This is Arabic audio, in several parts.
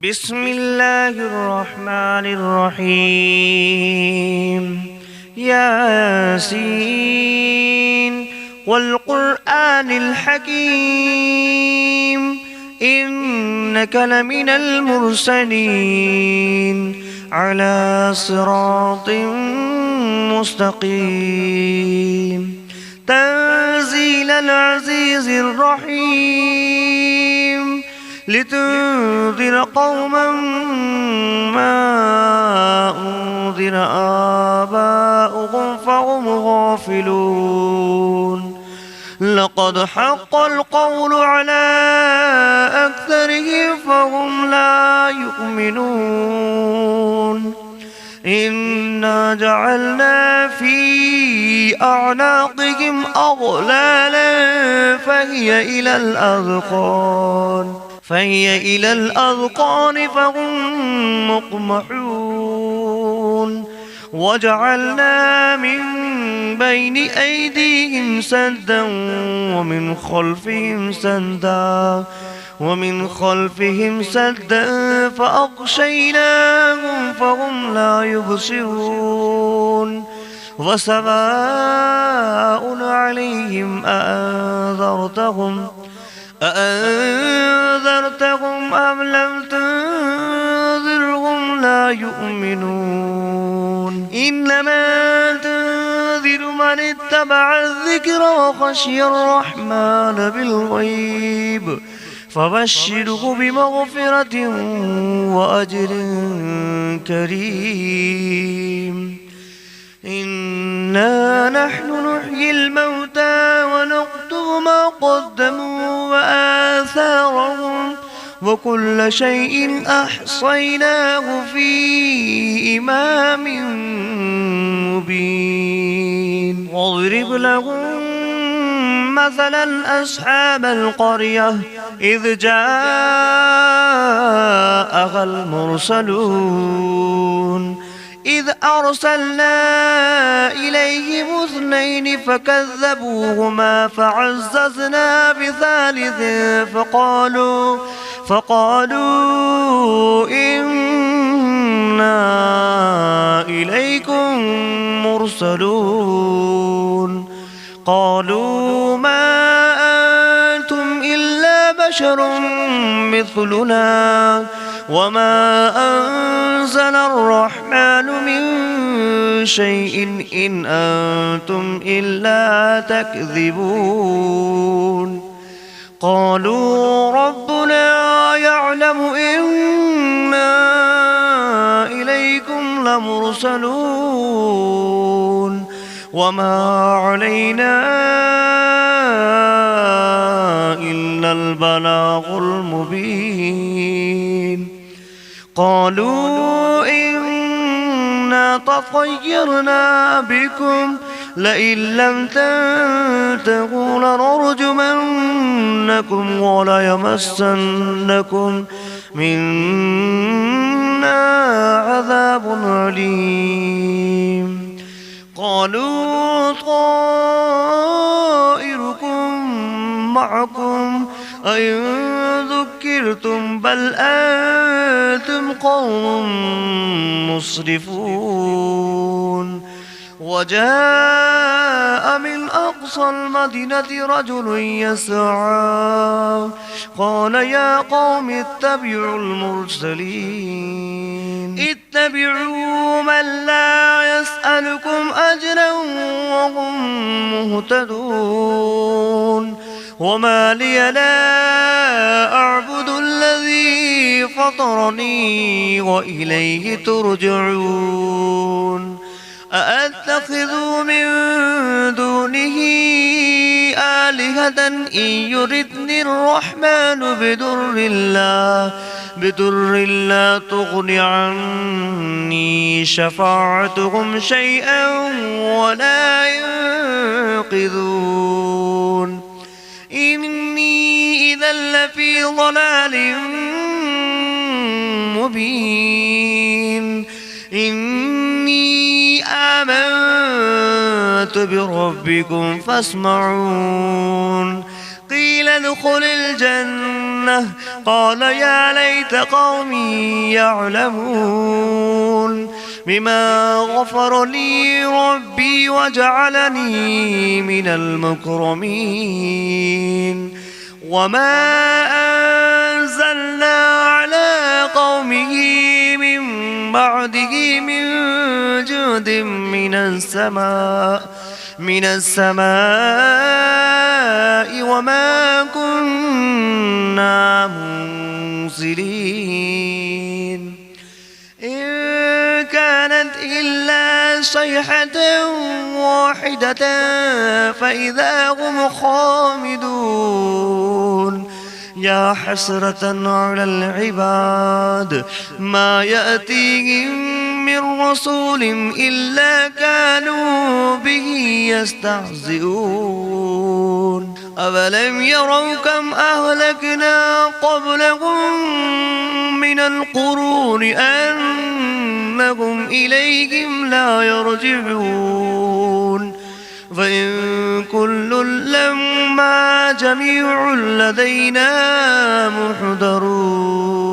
بسم الله الرحمن الرحيم. ياسين والقرآن الحكيم إنك لمن المرسلين على صراط مستقيم تنزيل العزيز الرحيم لتنذر قوما ما أنذر آباؤهم فهم غافلون. لقد حق القول على أكثرهم فهم لا يؤمنون. إنا جعلنا في أعناقهم أغلالا فهي إلى الأذقان فهم مقمحون. وجعلنا من بين أيديهم سدا ومن خلفهم سدا فأغشيناهم فهم لا يبصرون. وسواء عليهم أأنذرتهم أم لم تنذرهم لا يؤمنون. إنما تنذر من اتبع الذكر وخشي الرحمن بالغيب فبشره بمغفرة وأجر كريم. إنا نحن نحيي الموتى ونكتب ما قدموا وآثارهم وكل شيء أحصيناه في إمام مبين. واضرب لهم مثلا أصحاب القرية إذ جاءها المرسلون إذ أرسلنا إليهم 2 فكذبوهما فعززنا بثالث فقالوا إنا إليكم مرسلون. قالوا ما أنتم إلا بشر مثلنا وما أنزل الرحمن من شيء إن أنتم إلا تكذبون. قالوا ربنا يعلم إنا إليكم لمرسلون وما علينا إلا البلاغ المبين. قالوا إنا تطيرنا بكم لئن لم تنتهوا لنرجمنكم وليمسنكم منا عذاب أليم. قالوا طائركم معكم أئن ذكرتم بل أنتم قوم مسرفون. وجاء من أقصى المدينة رجل يسعى قال يا قوم اتبعوا المرسلين اتبعوا من لا يسألكم أجرا وهم مهتدون. وما لي لا أعبد الذي فطرني وإليه ترجعون. أأتخذ من دونه آلهة إن يردني الرحمن بدر لا تغن عني شفاعتهم شيئا ولا ينقذون. إني إذا لفي ضلال مبين. إني آمنت بربكم فاسمعون. قيل ادخل الجنة الجنة قال يا ليت قومي يعلمون بما غفر لي ربي وجعلني من المكرمين وما أنزلنا على قومه من بعده من جود من السماء وما كنا منزلين إن كانت إلا صيحة واحدة فإذا هم خامدون يا حسرة على العباد ما يأتيهم من رسول إلا كانوا به يستهزئون أولم يروا كم أهلكنا قبلهم من القرون أنهم إليهم لا يرجعون فإن كل لما جميع لدينا محضرون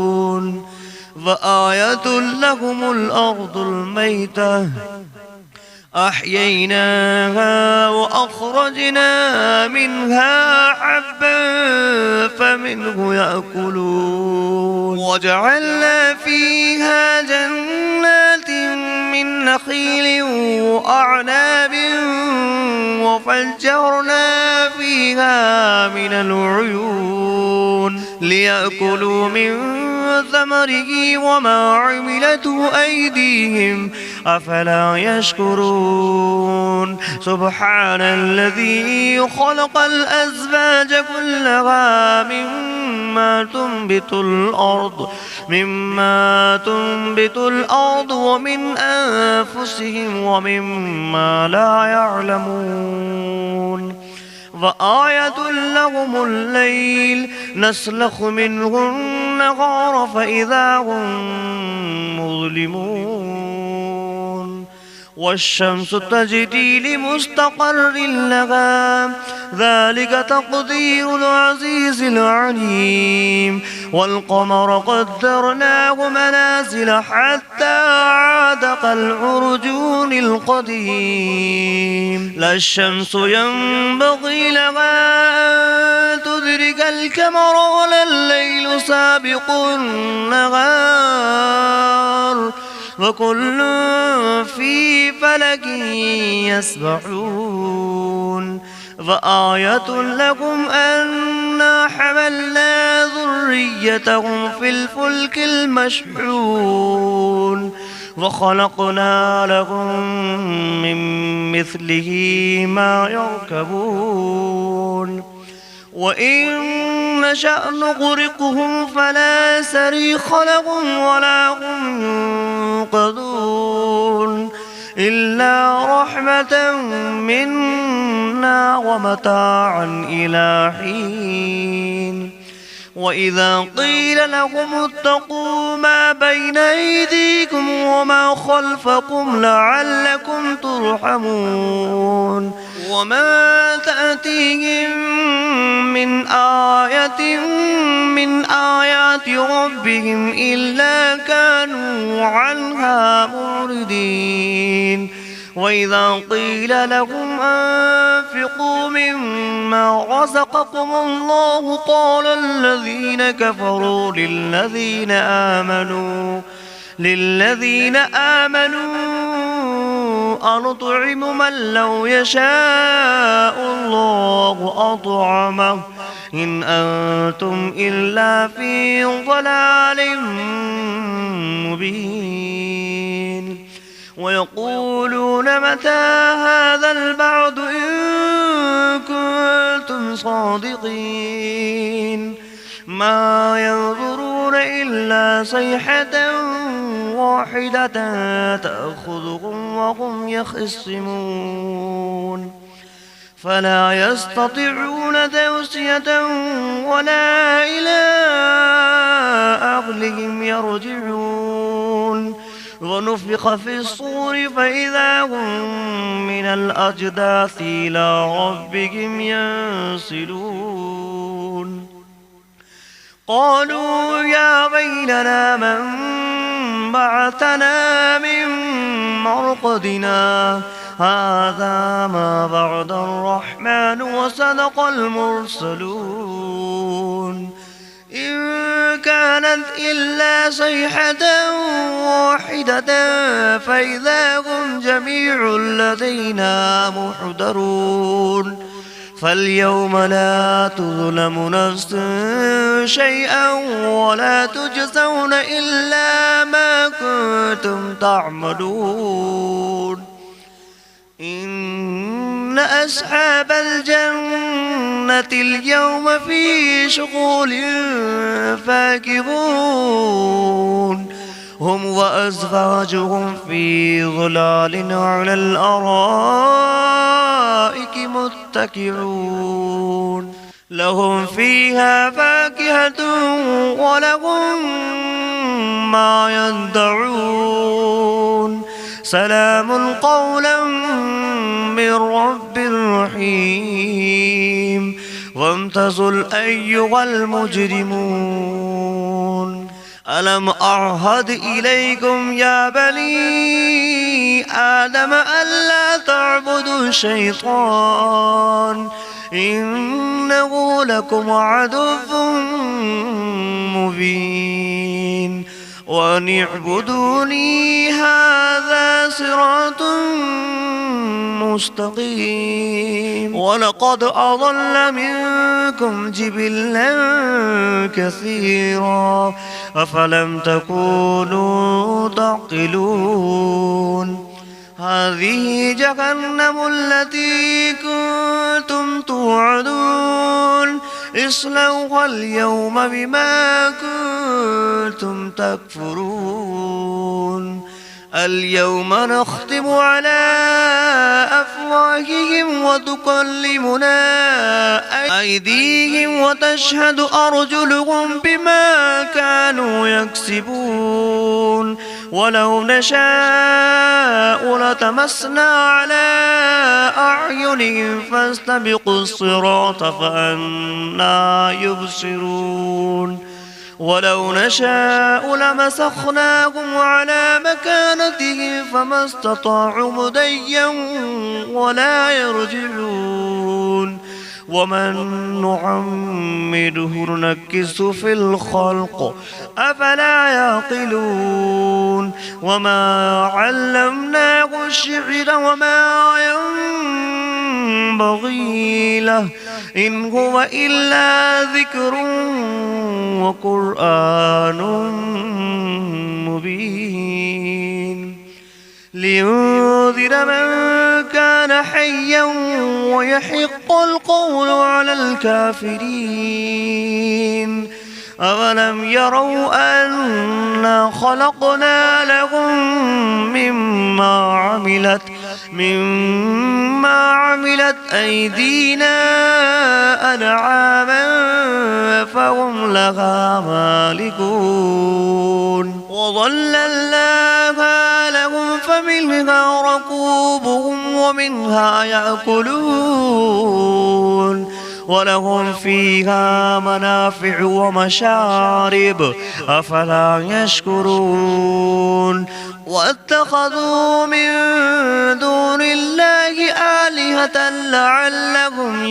فآية لهم الأرض الميتة أحييناها وأخرجنا منها حبا فمنه يأكلون وجعلنا فيها جنات من نخيل وأعناب وفجرنا فيها من العيون ليأكلوا من ثمره وما عملته أيديهم أفلا يشكرون سبحان الذي خلق الأزواج كلها مما تنبت الأرض ومن أنفسهم ومما لا يعلمون وآية لهم الليل نسلخ منه النهار فإذا هم مظلمون والشمس تجري لمستقر لها ذلك تقدير العزيز العليم والقمر قدرناه منازل حتى عاد كالعرجون القديم لا الشمس ينبغي لها أن تدرك القمر ولا الليل سابق النهار وكل في فلك يسبحون فآية لكم أنا حملنا ذريتهم في الفلك المشحون وخلقنا لهم من مثله ما يركبون وإن نشأ نغرقهم فلا صريخ لهم ولا هم ينقذون إلا رحمة منا ومتاعا إلى حين وإذا قيل لهم اتقوا ما بين أيديكم وما خلفكم لعلكم ترحمون وما تأتيهم من آية من آيات ربهم إلا كانوا عنها معرضين وإذا قيل لهم أنفقوا مما رزقكم الله قال الذين كفروا للذين آمنوا أنطعم من لو يشاء الله أطعمه إن أنتم إلا في ضلال مبين ويقولون متى هذا البعد إن كنتم صادقين ما ينظرون إلا صيحة واحدة تأخذهم وهم يخصمون فلا يستطيعون توصية ولا إلى أهلهم يرجعون ونفخ في الصور فإذا هم من الأجداث إلى ربهم ينسلون قالوا يا ويلنا من بعثنا من مرقدنا هذا ما بعد الرحمن وصدق المرسلون إن كانت إلا صيحة واحدة فإذا هم جميع لدينا محضرون فاليوم لا تظلم نفس شيئا ولا تجزون إلا ما كنتم تعملون إن أصحاب الجنة اليوم في شغل فاكهون هم وأزواجهم في ظلال على الأرائك متكئون لهم فيها فاكهة ولهم ما يدعون سلام قولا من رب رحيم وامتازوا أيها المجرمون ألم أعهد إليكم يا بني آدم ألا تعبدوا الشيطان إنه لكم عدو مبين وأن اعبدوني هذا صراط مستقيم ولقد أضل منكم جبلا كثيرا أفلم تكونوا تعقلون هذه جهنم التي كنتم توعدون اصلوها اليوم بما كنتم تكفرون اليوم نختم على أفواههم وتكلمنا أيديهم وتشهد أرجلهم بما كانوا يكسبون ولو نشاء لتمسنا على أعينهم فاستبقوا الصراط فأنى يبصرون ولو نشاء لمسخناهم على مكانتهم فما استطاعوا مضيا ولا يرجعون ومن نعمره ننكس في الخلق أفلا يعقلون وما علمناه الشعر وما ينبغي له إن هو إلا ذكر وقرآن مبين لينذر من كان حيا ويحق القول على الكافرين أولم يروا أنا خلقنا لهم مما عملت أيدينا أنعاما فهم لها مالكون وظللناها لهم فمنها ركوبهم ومنها يأكلون ولهم فيها منافع ومشارب أفلا يشكرون واتخذوا من دون الله آلهة لعلهم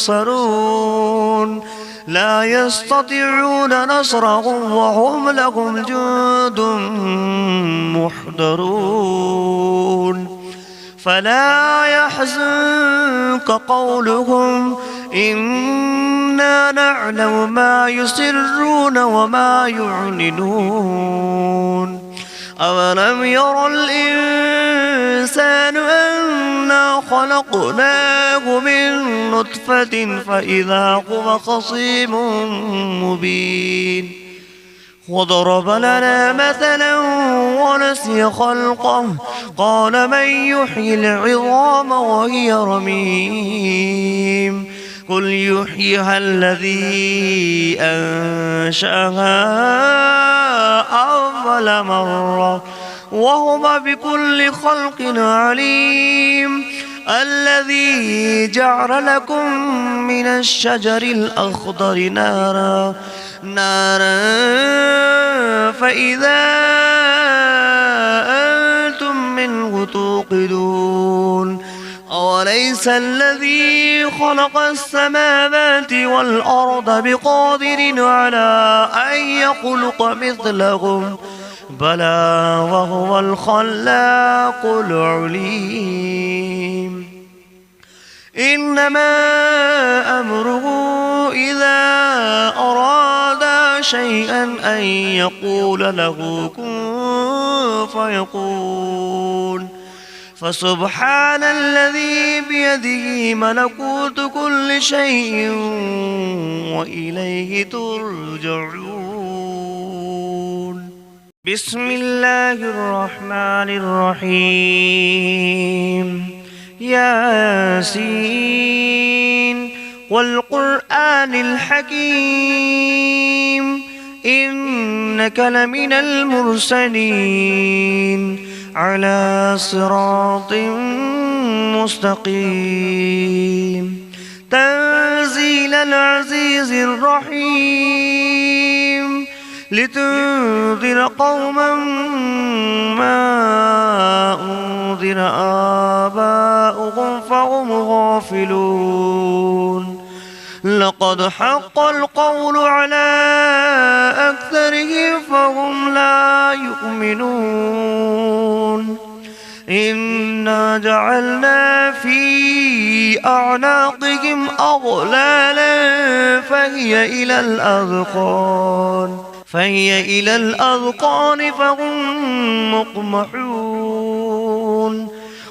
ينصرون لا يستطيعون نصرهم وهم لهم جند محضرون فلا يحزنك قولهم إنا نعلم ما يسرون وما يعلنون أولم ير الإنسان أنا خلقناه من نطفة فإذا هو خصيم مبين وضرب لنا مثلا ونسي خلقه قال من يحيي العظام وهي رميم قل يحييها الذي أنشأها أول مرة وهو بكل خلق عليم الذي جعل لكم من الشجر الأخضر نارا نارا فإذا أنتم منه توقدون أوليس الذي خلق السماوات والأرض بقادر على أن يخلق مثلهم بلى وهو الخلاق العليم إنما أمره إذا أراد شيئا أن يقول له كن فيكون فسبحان الذي بيده ملكوت كل شيء وإليه ترجعون بسم الله الرحمن الرحيم ياسين والقرآن الحكيم إنك لمن المرسلين على صراط مستقيم تنزيل العزيز الرحيم لتنذر قوما ما أنذر آباؤهم فهم غافلون لقد حق القول على أكثرهم فهم لا يؤمنون إنا جعلنا في أعناقهم أغلالا فهي إلى الأذقان فهم مقمحون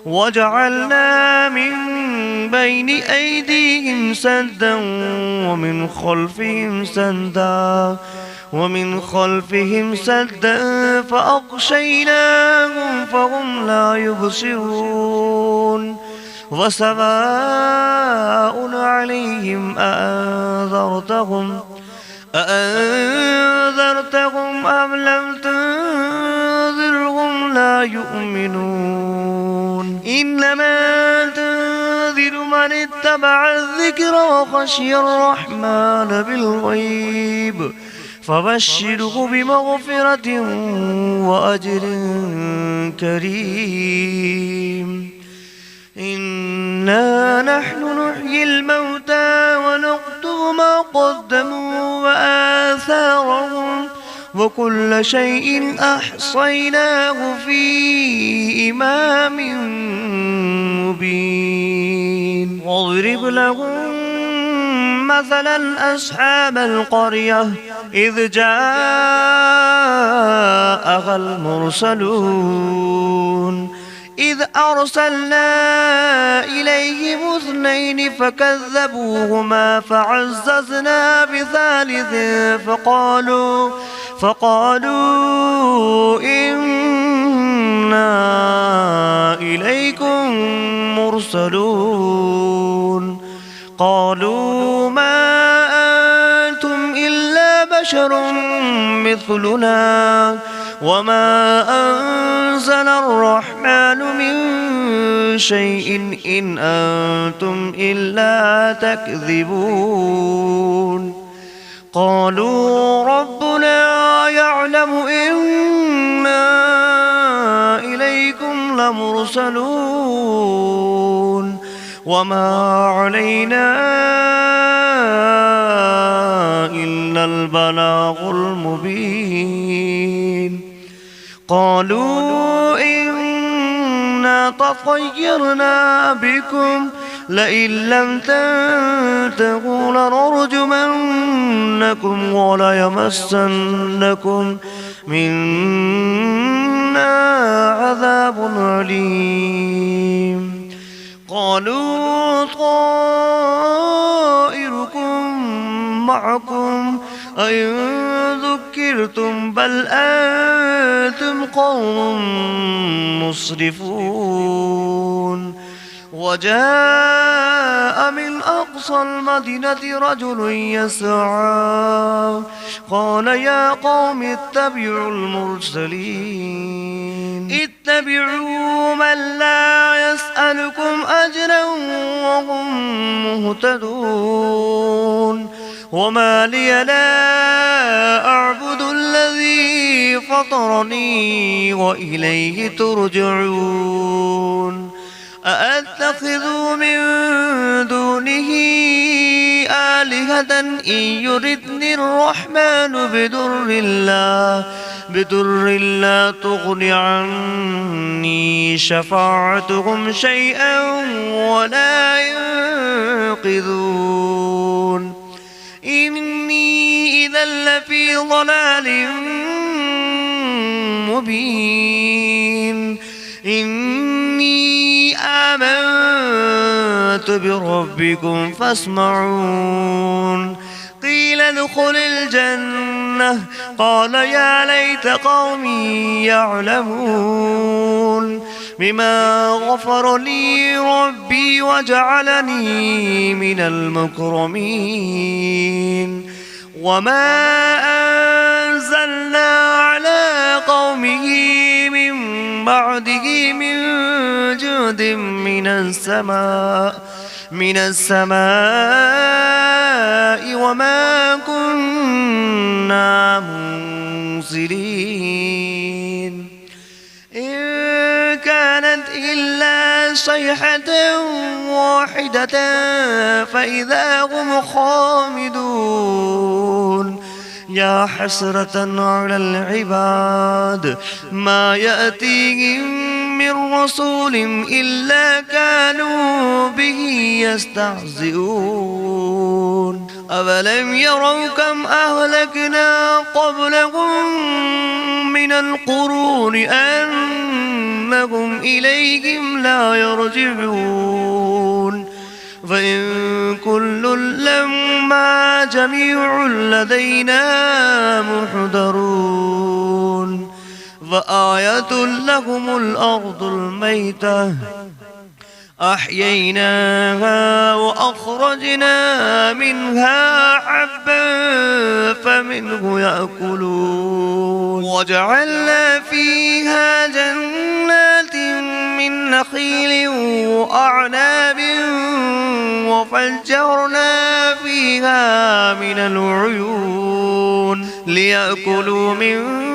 وجعلنا من بين أيديهم سدا ومن خلفهم سدا فأغشيناهم فهم لا يبصرون وسواء عليهم أأنذرتهم أم لم تنذرهم لا يؤمنون إنما تنذر من اتبع الذكر وخشي الرحمن بالغيب فبشره بمغفرة وأجر كريم إنا نحن نحيي الموتى ونكتب ما قدموا وآثارهم وكل شيء أحصيناه في إمام مبين واضرب لهم مثلا أصحاب القرية إذ جاءها المرسلون إذ أرسلنا إليهم 2 فكذبوهما فعززنا بثالث فقالوا إنا إليكم مرسلون قالوا ما أنتم إلا بشر مثلنا وما أنزل الرحمن من شيء إن أنتم إلا تكذبون قالوا ربنا يعلم إنا إليكم لمرسلون وما علينا إلا البلاغ المبين قالوا إنا تطيرنا بكم لئن لم تنتهوا لنرجمنكم وليمسنكم منا عذاب أليم قالوا طائركم معكم أئن ذكرتم بل أنتم قوم مسرفون وجاء من أقصى المدينة رجل يسعى قال يا قوم اتبعوا المرسلين اتبعوا من لا يسألكم أجرا وهم مهتدون وما لي لا أعبد الذي فطرني وإليه ترجعون أأتخذ من دونه آلهة إن يردني الرحمن بدر لا تغن عني شفاعتهم شيئا ولا ينقذون إني إذا لفي ضلال مبين إني آمنت بربكم فاسمعون قيل ادخل الجنة قال يا ليت قومي يعلمون بما غفر لي ربي وجعلني من المكرمين وما أنزلنا على قومه من بعده من جود من السماء وما كنا منزلين إن كانت إلا صيحة واحدة فإذا هم خامدون يا حسرة على العباد ما يأتيهم من رسول إلا كانوا به يستهزئون أولم يروا كم أهلكنا قبلهم من القرون أنهم إليهم لا يرجعون فإن كل لما جميع لدينا محضرون فآية لهم الأرض الميتة أحييناها وأخرجنا منها حبا فمنه يأكلون وجعلنا فيها جنات من نخيل وأعناب وفجرنا فيها من العيون ليأكلوا من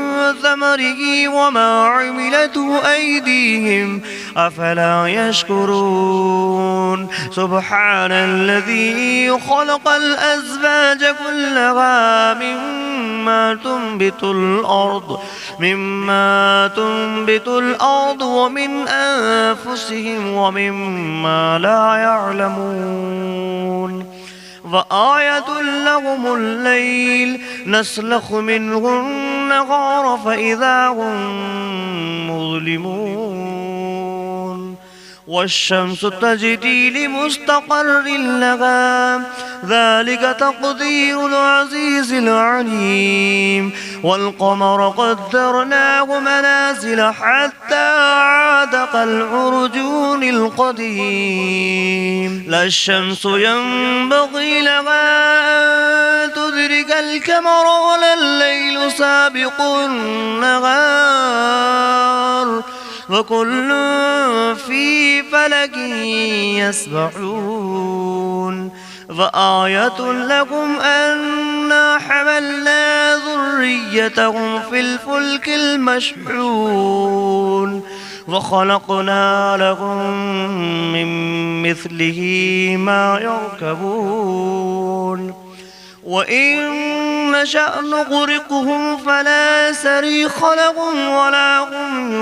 ثمره وما عملته أيديهم أفلا يشكرون سبحان الذي خلق الأزواج كلها مما تنبت الأرض ومن أنفسهم ومما لا يعلمون وآية لهم الليل نسلخ منه النهار فإذا هم مظلمون والشمس تجري لمستقر لها ذلك تقدير العزيز العليم والقمر قدرناه منازل حتى عاد كالعرجون القديم لا الشمس ينبغي لها أن تدرك القمر ولا الليل سابق النهار وكل في فلك يسبحون فآية لكم أنا حملنا ذريتهم في الفلك المشحون وخلقنا لهم من مثله ما يركبون وإن نشأ نغرقهم فلا صريخ لهم ولا هم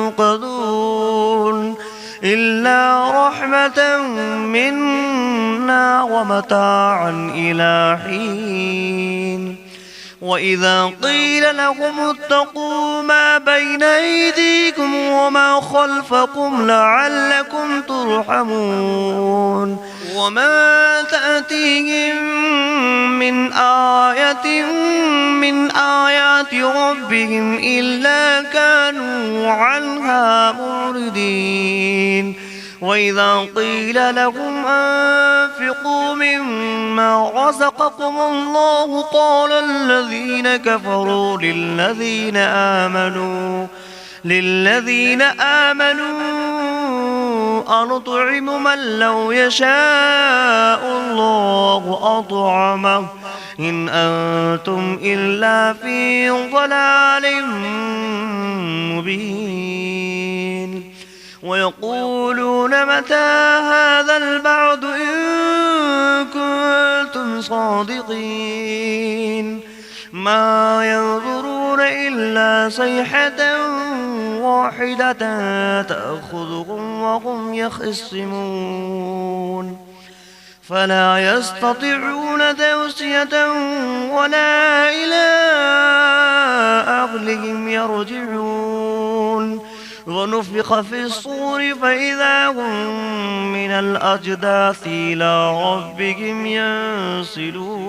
ينقذون إلا رحمة منا ومتاعا إلى حين وإذا قيل لهم اتقوا ما بين أيديكم وما خلفكم لعلكم ترحمون وما تأتيهم من آية من آيات ربهم إلا كانوا عنها معرضين وإذا قيل لهم أنفقوا مما رزقكم الله قال الذين كفروا للذين آمنوا أنطعم من لو يشاء الله أطعمه إن أنتم إلا في ضلال مبين ويقولون متى هذا البعد إن كنتم صادقين ما ينظرون إلا صيحة واحدة تأخذهم وهم يخصمون فلا يستطيعون توصية ولا إلى أهلهم يرجعون ونفخ في الصور فإذا هم من الأجداث إلى ربهم ينسلون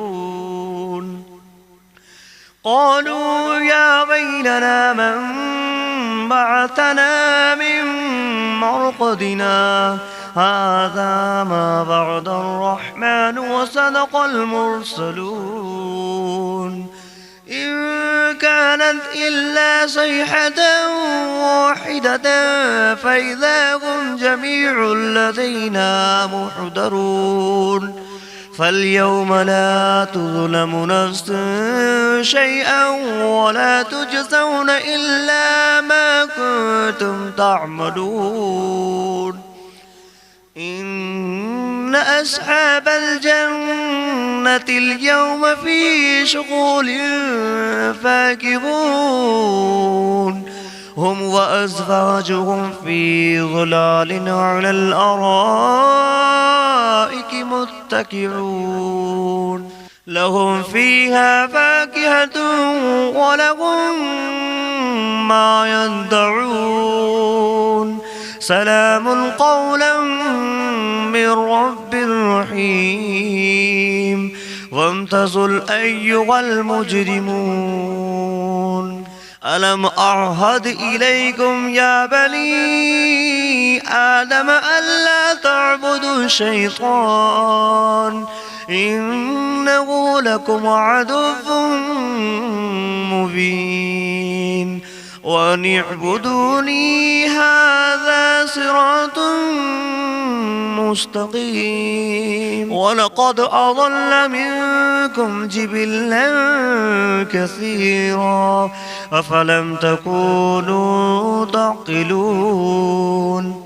قالوا يا ويلنا من بعثنا من مرقدنا هذا ما بعد الرحمن وصدق المرسلون إن كانت إلا صيحة واحدة فإذا هم جميع لدينا محضرون فاليوم لا تظلم نفس شيئا ولا تجزون إلا ما كنتم تعملون إن أصحاب الجنة اليوم في شغل فاكهون هم وأزواجهم في ظلال على الأرائك متكئون لهم فيها فاكهة ولهم ما يدعون سلام قولا من رب رحيم وامتازوا أيها المجرمون ألم أعهد إليكم يا بني آدم ألا تعبدوا الشيطان إنه لكم عدو مبين وأن اعبدوني هذا صراط مستقيم ولقد أضل منكم جبلا كثيرا أفلم تكونوا تعقلون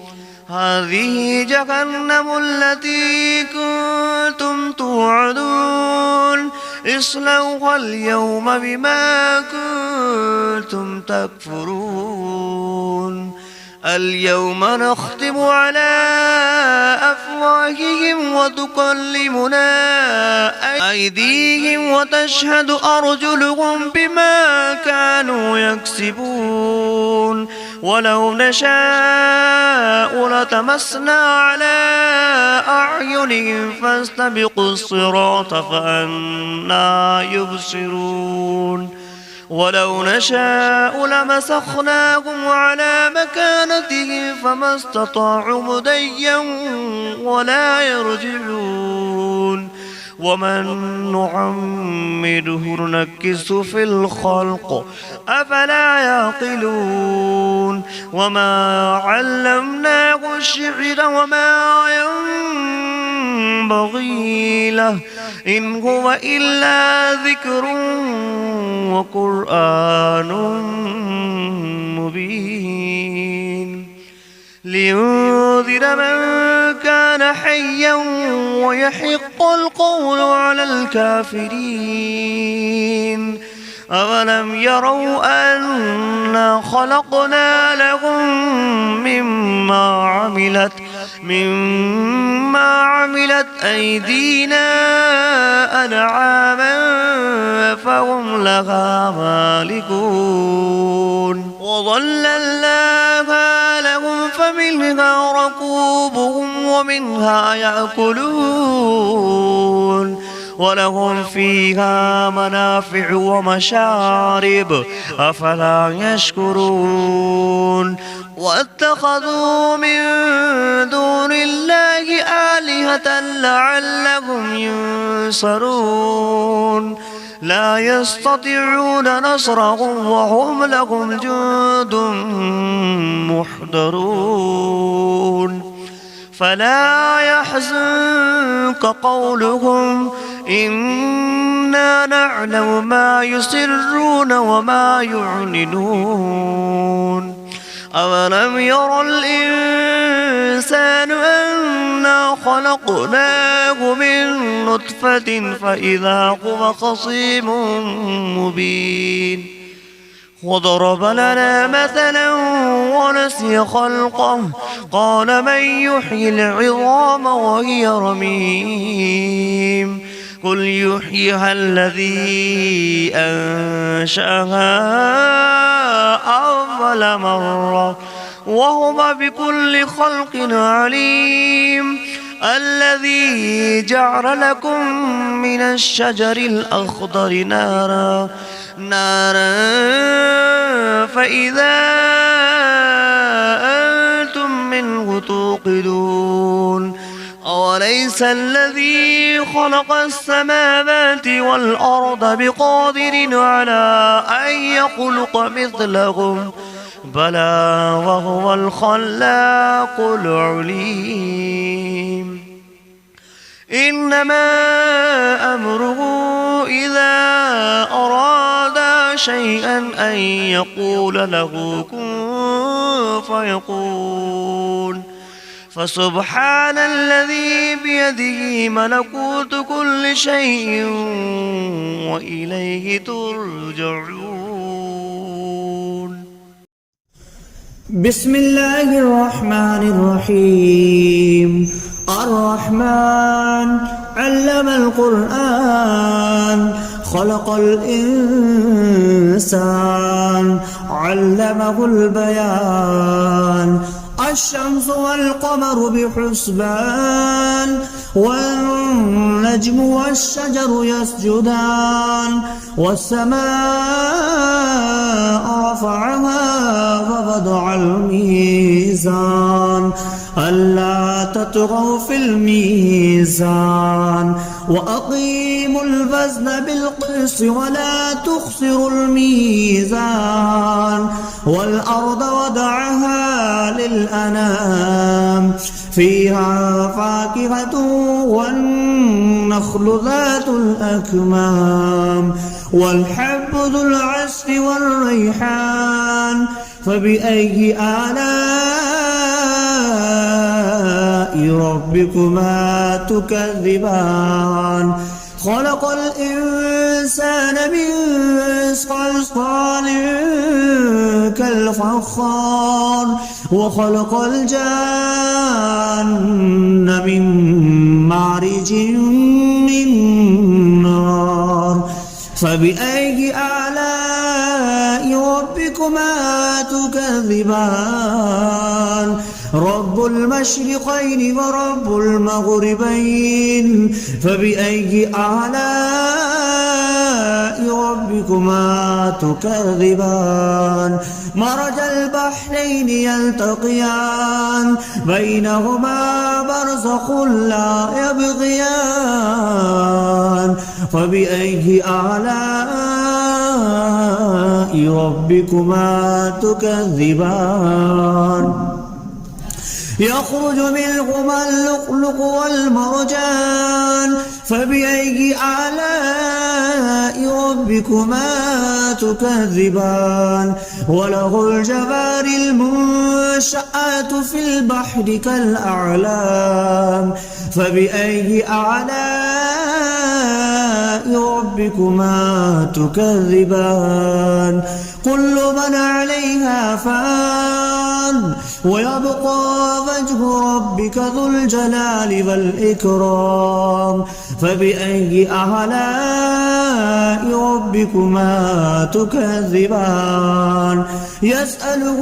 هذه جهنم التي كنتم توعدون اصلوها اليوم بما كنتم تكفرون اليوم نختم على أفواههم وتكلمنا أيديهم وتشهد أرجلهم بما كانوا يكسبون ولو نشاء لتمسنا على أعينهم فاستبقوا الصراط فأنى يبصرون ولو نشاء لمسخناهم على مكانتهم فما استطاعوا مضيا ولا يرجعون ومن نعمره ننكسه في الخلق أفلا يعقلون وما علمناه الشعر وما ينبغي له إن هو إلا ذكر وقرآن مبين لينذر من كان حيا ويحق القول على الكافرين أولم يروا أنا خلقنا لهم مما عملت أيدينا أنعاما فهم لها مالكون وظللناها لهم فمنها ركوبهم ومنها يأكلون ولهم فيها منافع ومشارب أفلا يشكرون واتخذوا من دون الله آلهة لعلهم ينصرون لا يستطيعون نصرهم وهم لهم جند محضرون فلا يحزنك قولهم إنا نعلم ما يسرون وما يعلنون أولم ير الإنسان أنا خلقناه من نطفة فإذا هو خصيم مبين وضرب لنا مثلا ونسي خلقه قال من يحيي العظام وهي رميم قل يحييها الذي أنشأها أول مرة وهو بكل خلق عليم الذي جعل لكم من الشجر الأخضر نارا فإذا أنتم منه توقدون أوليس الذي خلق السماوات والأرض بقادر على أن يخلق مثلهم بلى وهو الخلاق العليم إنما أمره إذا أراد شيئا أن يقول له كن فيكون فسبحان الذي بيده ملكوت كل شيء وإليه ترجعون. بسم الله الرحمن الرحيم. الرحمن علم القرآن خلق الإنسان علمه البيان الشمس والقمر بحسبان والنجم والشجر يسجدان والسماء رفعها ووضع الميزان ألا تطغوا في الميزان وأقيموا الوزن بالقسط ولا تخسروا الميزان والأرض وضعها للأنام فيها فاكهة والنخل ذات الأكمام والحب ذو العصف والريحان فبأي آلاء ربكما تكذبان خلق الإنسان من صلصال كالفخار وخلق الجان من مارج من نار فبأي آلاء ربكما تكذبان رب المشرقين ورب المغربين فبأي آلاء ربكما تكذبان مرج البحرين يلتقيان بينهما برزخ لا يبغيان فبأي آلاء ربكما تكذبان يخرج منهما اللؤلؤ والمرجان فبأي آلاء ربكما تكذبان وله الجوار المنشآت في البحر كالأعلام فبأي آلاء ربكما تكذبان كل من عليها فان ويبقى وجه ربك ذو الجلال والإكرام فبأي آلاء ربكما تكذبان يسأله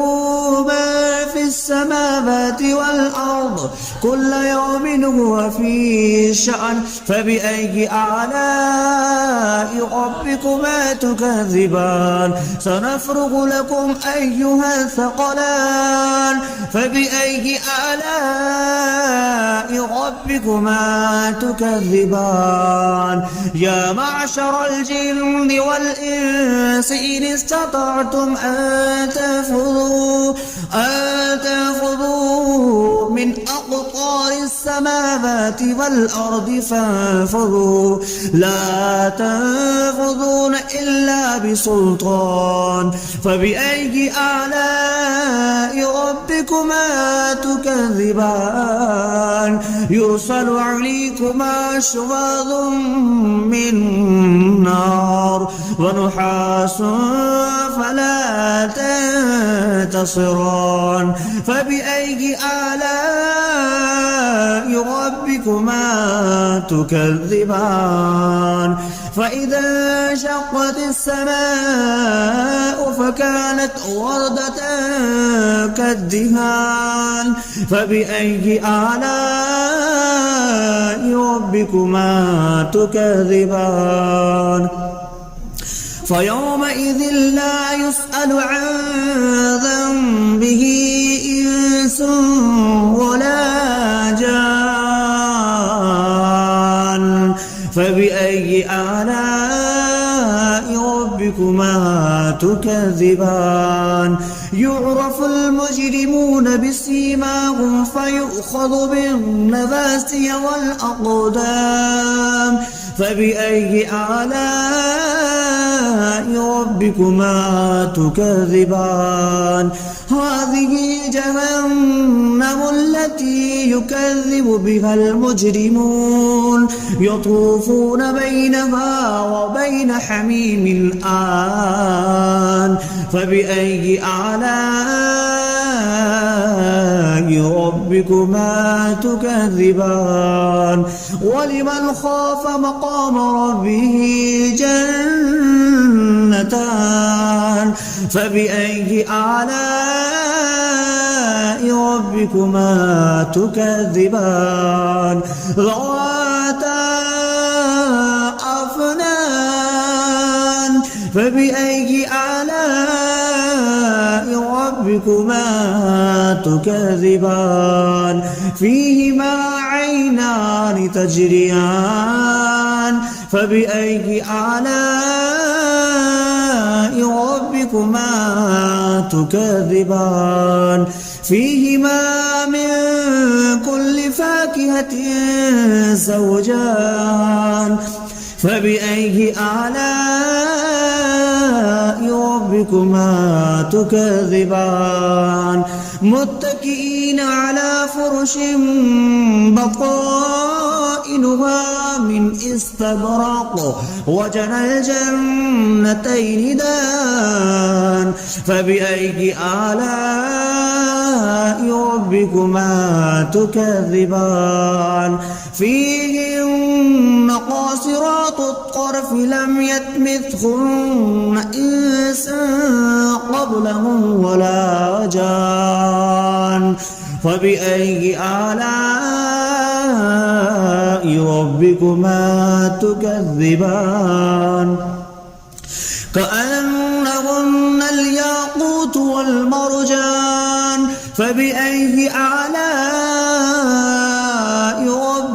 من في السماوات والأرض كل يوم هو في شأن فبأي آلاء ربكما تكذبان سنفرغ لكم أيها الثقلان فبأي آلاء ربكما تكذبان يا معشر الجن والإنس إن استطعتم أن تنفذوا من أقطار السماوات والأرض فانفذوا لا تنفذون إلا بسلطان فبأي آلاء ربكما تكذبان يرسل عليكما شواظ من نار ونحاس فلا تنتصران فبأي آلاء ربكما تكذبان فإذا انشقت السماء فكانت وردة كالدهان فبأي آلاء ربكما تكذبان فيومئذ لا يسأل عن ذنبه إنس ولا جان فبأي آلاء ربكما تكذبان يعرف المجرمون بسيماهم فيؤخذ بالنواسي والأقدام فبأي آلاء ربكما تكذبان هذه جهنم التي يكذب بها المجرمون يطوفون بينها وبين حميم آن فبأي آلاء ربكما تكذبان ولمن خاف مقام ربه جنتان فبأي آلاء ربكما تكذبان ذواتا أفنان فبأي آلاء ربكما تكذبان فيهما عينان تجريان فبأي آلاء ربكما تكذبان فيهما من كل فاكهة زوجان فبأي آلاء ربكما تكذبان متكئين على فرش بطائنها من استبرق وجنى الجنتين دان فبأي آلاء ربكما تكذبان فيهن قاصرات الطرف لم يطمثهن إنس قبلهم ولا جان فبأي آلاء ربكما تكذبان كأنهن الياقوت والمرجان فبأي آلاء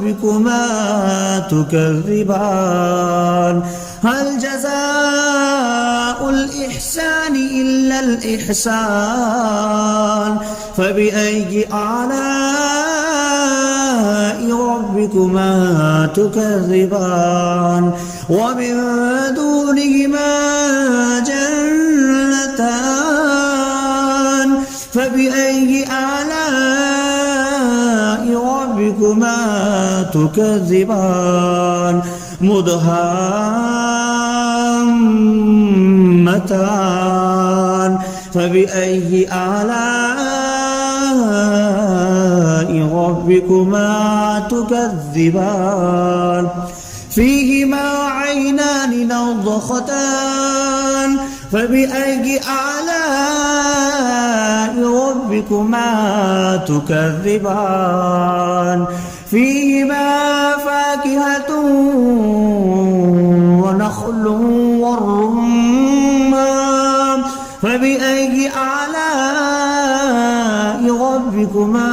ربكما تكذبان هل جزاء الإحسان إلا الإحسان فبأي آلاء ربكما تكذبان ومن دونهما جنتان فبأي آلاء ربكما تكذبان مدهامتان فبأي آلاء ربكما تكذبان فيهما عينان نضختان فبأي آلاء ربكما تكذبان فيهما فاكهة ونخل والرمان فبأي آلاء ربكما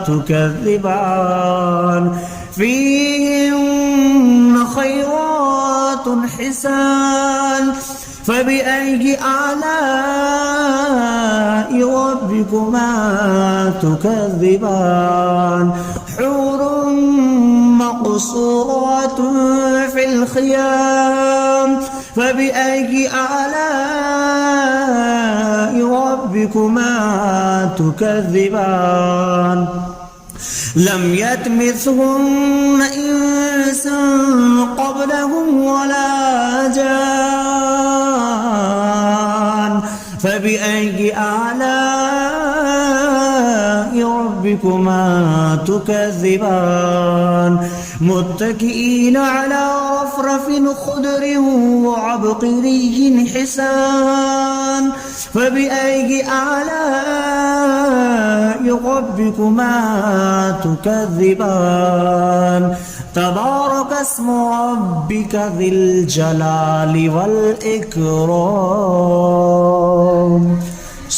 تكذبان فيهن خيرات حسان فبأي آلاء ربكما تكذبان حور مقصورات في الخيام فبأي آلاء ربكما تكذبان لم يطمثهن إنس قبلهم ولا جان فبأي آلاء ربكما تكذبان متكئين على رفرف خضر وعبقري حسان فبأي آلاء ربكما تكذبان تبارك اسم ربك ذي الجلال والإكرام